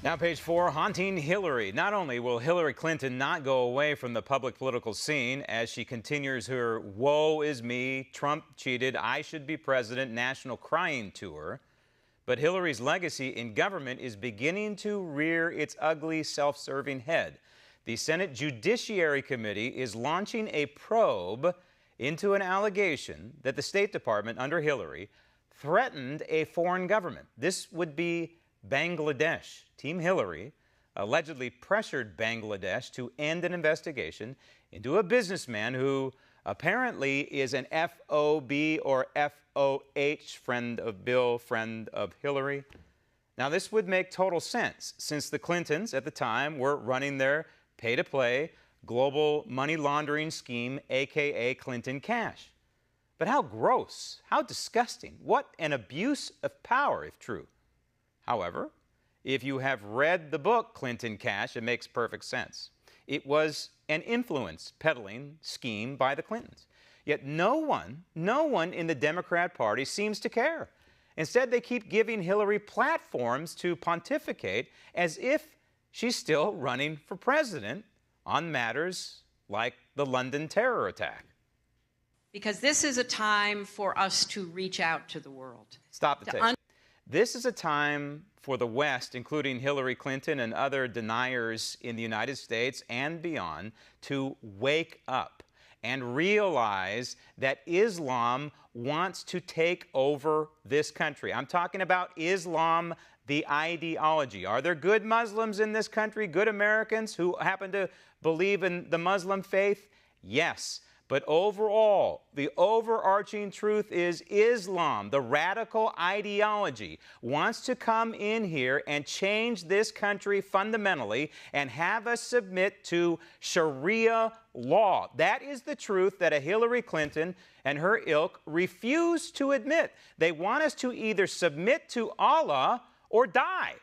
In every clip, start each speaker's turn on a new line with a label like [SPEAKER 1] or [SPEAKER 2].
[SPEAKER 1] Now, page 4, haunting Hillary. Not only will Hillary Clinton not go away from the public political scene as she continues her woe is me, Trump cheated, I should be president national crying tour, but Hillary's legacy in government is beginning to rear its ugly, self-serving head. The Senate Judiciary Committee is launching a probe into an allegation that the State Department under Hillary threatened a foreign government. This would be Bangladesh. Team Hillary allegedly pressured Bangladesh to end an investigation into a businessman who apparently is an FOB or FOH, friend of Bill, friend of Hillary. Now, this would make total sense since the Clintons at the time were running their pay-to-play global money laundering scheme, aka Clinton Cash. But how gross, how disgusting, what an abuse of power if true. However, if you have read the book Clinton Cash, it makes perfect sense. It was an influence peddling scheme by the Clintons. Yet no one in the Democrat Party seems to care. Instead, they keep giving Hillary platforms to pontificate as if she's still running for president on matters like the London terror attack.
[SPEAKER 2] Because this is a time for us to reach out to the world.
[SPEAKER 1] Stop the tape. This is a time for the West, including Hillary Clinton and other deniers in the United States and beyond, to wake up and realize that Islam wants to take over this country. I'm talking about Islam, the ideology. Are there good Muslims in this country, good Americans who happen to believe in the Muslim faith? Yes. But overall, the overarching truth is Islam, the radical ideology, wants to come in here and change this country fundamentally and have us submit to Sharia law. That is the truth that a Hillary Clinton and her ilk refuse to admit. They want us to either submit to Allah or die.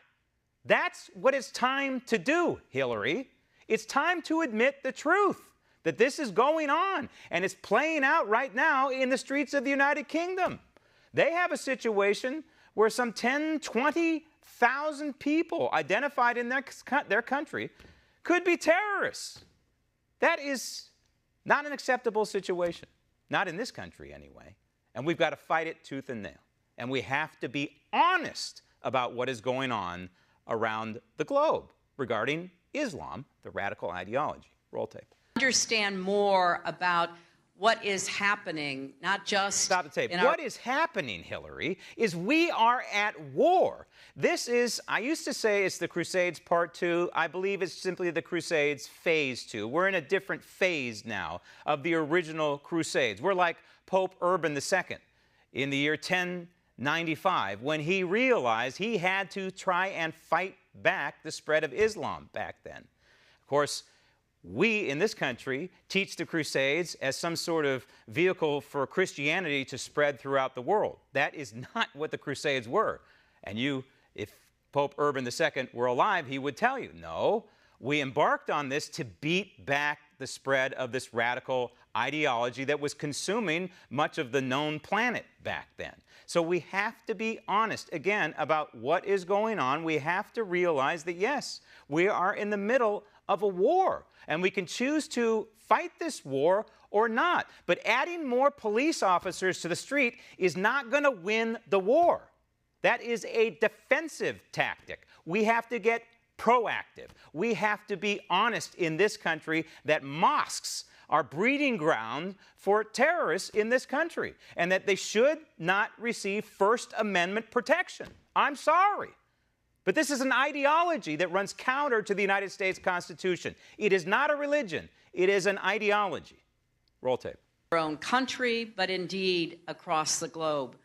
[SPEAKER 1] That's what it's time to do, Hillary. It's time to admit the truth, that this is going on, and it's playing out right now in the streets of the United Kingdom. They have a situation where some 10, 20,000 people identified in their country could be terrorists. That is not an acceptable situation, not in this country anyway. And we've got to fight it tooth and nail. And we have to be honest about what is going on around the globe regarding Islam, the radical ideology. Roll tape.
[SPEAKER 2] Understand more about what is happening, not just...
[SPEAKER 1] Stop the tape. What is happening, Hillary, is we are at war. This is, I used to say it's the Crusades Part 2. I believe it's simply the Crusades Phase 2. We're in a different phase now of the original Crusades. We're like Pope Urban II in the year 1095 when he realized he had to try and fight back the spread of Islam back then. Of course, we in this country teach the Crusades as some sort of vehicle for Christianity to spread throughout the world. That is not what the Crusades were. And if Pope Urban II were alive, he would tell you, no, we embarked on this to beat back the spread of this radical ideology that was consuming much of the known planet back then. So we have to be honest, again, about what is going on. We have to realize that, yes, we are in the middle of a war, and we can choose to fight this war or not. But adding more police officers to the street is not going to win the war. That is a defensive tactic. We have to get proactive. We have to be honest in this country that mosques are breeding ground for terrorists in this country and that they should not receive First Amendment protection. I'm sorry. But this is an ideology that runs counter to the United States Constitution. It is not a religion. It is an ideology. Roll tape.
[SPEAKER 2] Our own country, but indeed across the globe.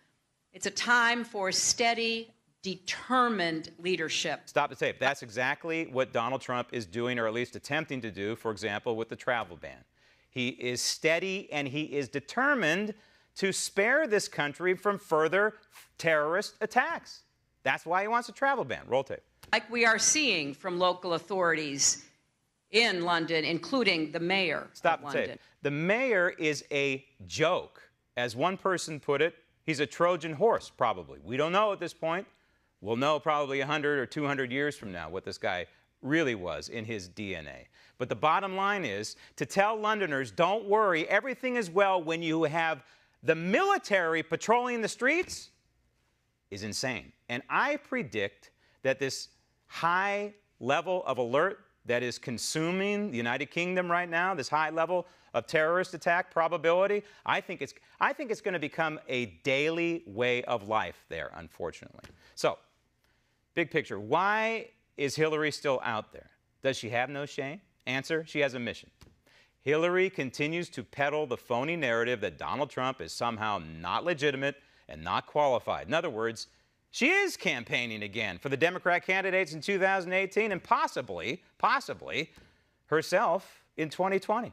[SPEAKER 2] It's a time for steady, determined leadership.
[SPEAKER 1] Stop the tape. That's exactly what Donald Trump is doing, or at least attempting to do, for example, with the travel ban. He is steady and he is determined to spare this country from further terrorist attacks. That's why he wants a travel ban. Roll tape.
[SPEAKER 2] Like we are seeing from local authorities in London, including the mayor of London.
[SPEAKER 1] Tape. The mayor is a joke. As one person put it, he's a Trojan horse, probably. We don't know at this point. We'll know probably 100 or 200 years from now what this guy really was in his DNA. But the bottom line is to tell Londoners, don't worry, everything is well when you have the military patrolling the streets is insane. And I predict that this high level of alert that is consuming the United Kingdom right now, this high level of terrorist attack probability, I think it's going to become a daily way of life there, unfortunately. So, big picture, why is Hillary still out there? Does she have no shame? Answer, she has a mission. Hillary continues to peddle the phony narrative that Donald Trump is somehow not legitimate and not qualified. In other words, she is campaigning again for the Democrat candidates in 2018 and possibly herself in 2020.